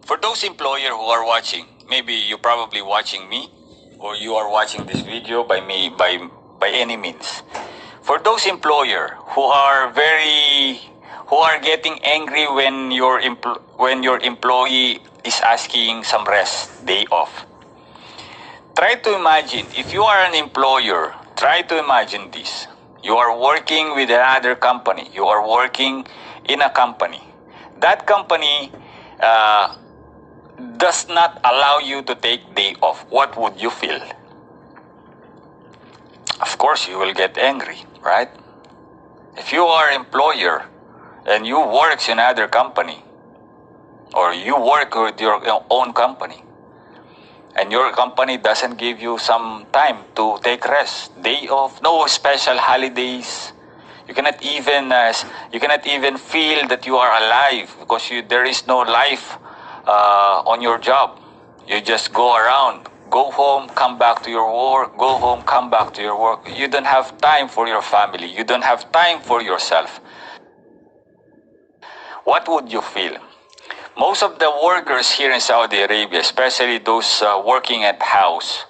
For those employer who are watching, maybe you're probably watching me, or you are watching this video by me by any means. For those employer who are getting angry when your employee is asking some rest day off. Try to imagine, if you are an employer, try to imagine this. You are working with another company. You are working in a company. That company does not allow you to take day off. What would you feel? Of course, you will get angry, right? If you are employer and you work in another company, or you work with your own company, and your company doesn't give you some time to take rest, day off, no special holidays. You cannot even feel that you are alive because there is no life on your job. You just go around, go home, come back to your work, go home, come back to your work. You don't have time for your family. You don't have time for yourself. What would you feel? Most of the workers here in Saudi Arabia, especially those working at house,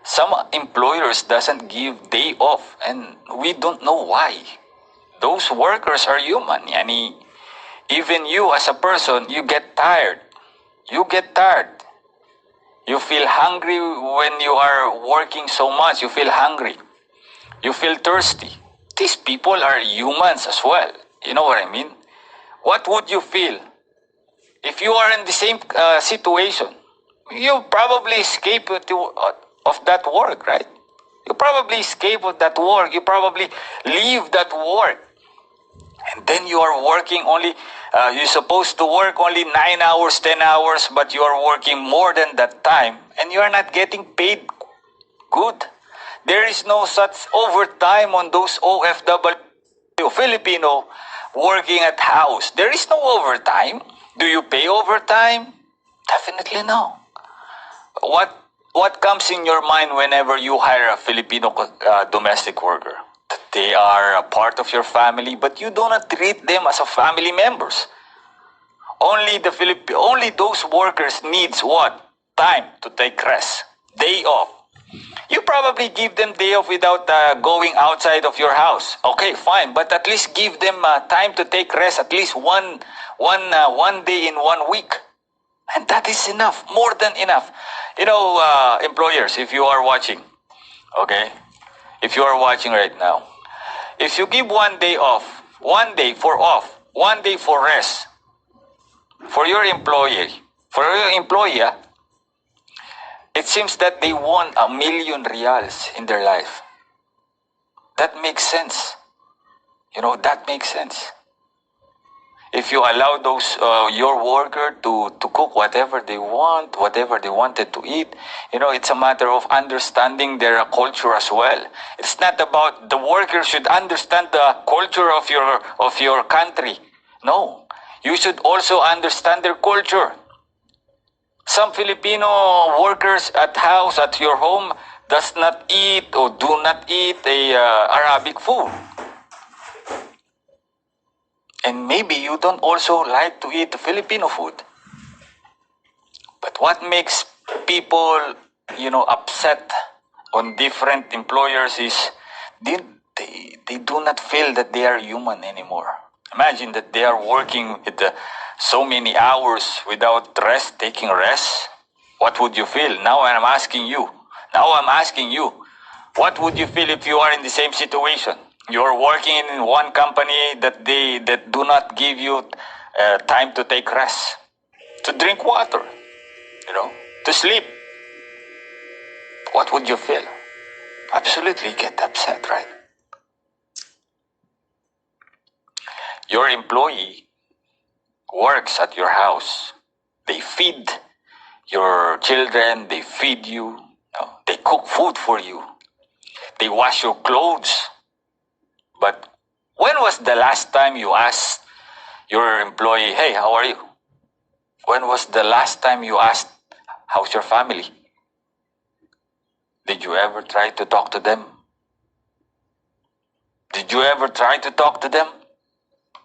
some employers doesn't give day off, and we don't know why. Those workers are human. Yani, even you as a person, you get tired. You get tired. You feel hungry when you are working so much. You feel hungry. You feel thirsty. These people are humans as well. You know what I mean? What would you feel? If you are in the same situation, you probably escape of that work, right? You probably escape of that work. You probably leave that work. And then you are working only, you're supposed to work only 9 hours, 10 hours, but you are working more than that time, and you are not getting paid good. There is no such overtime on those OFW Filipino working at house. There is no overtime. Do you pay overtime? Definitely no. What comes in your mind whenever you hire a Filipino domestic worker? That they are a part of your family, but you do not treat them as a family members. Only those workers needs what? Time to take rest. Day off. You probably give them day off without going outside of your house. Okay, fine, but at least give them time to take rest, at least one day in 1 week. And that is enough, more than enough. You know, employers, if you are watching, okay? If you are watching right now, if you give 1 day off, 1 day for off, 1 day for rest, for your employee, it seems that they won 1,000,000 reals in their life. That makes sense. You know, that makes sense. If you allow those your worker to cook whatever they want, whatever they wanted to eat, you know, it's a matter of understanding their culture as well. It's not about the worker should understand the culture of your country. No, you should also understand their culture. Some Filipino workers at house, at your home, does not eat or do not eat Arabic food. And maybe you don't also like to eat Filipino food. But what makes people, you know, upset on different employers is they do not feel that they are human anymore. Imagine that they are working with so many hours without rest, taking rest. What would you feel? Now I'm asking you. What would you feel if you are in the same situation? You're working in one company that do not give you time to take rest, to drink water, you know, to sleep. What would you feel? Absolutely get upset, right? Your employee works at your house. They feed your children, they feed you, they cook food for you, they wash your clothes. But when was the last time you asked your employee, hey, how are you? When was the last time you asked, how's your family? Did you ever try to talk to them? Did you ever try to talk to them?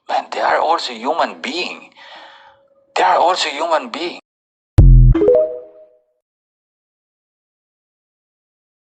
Man, they are also human beings. They are also human being.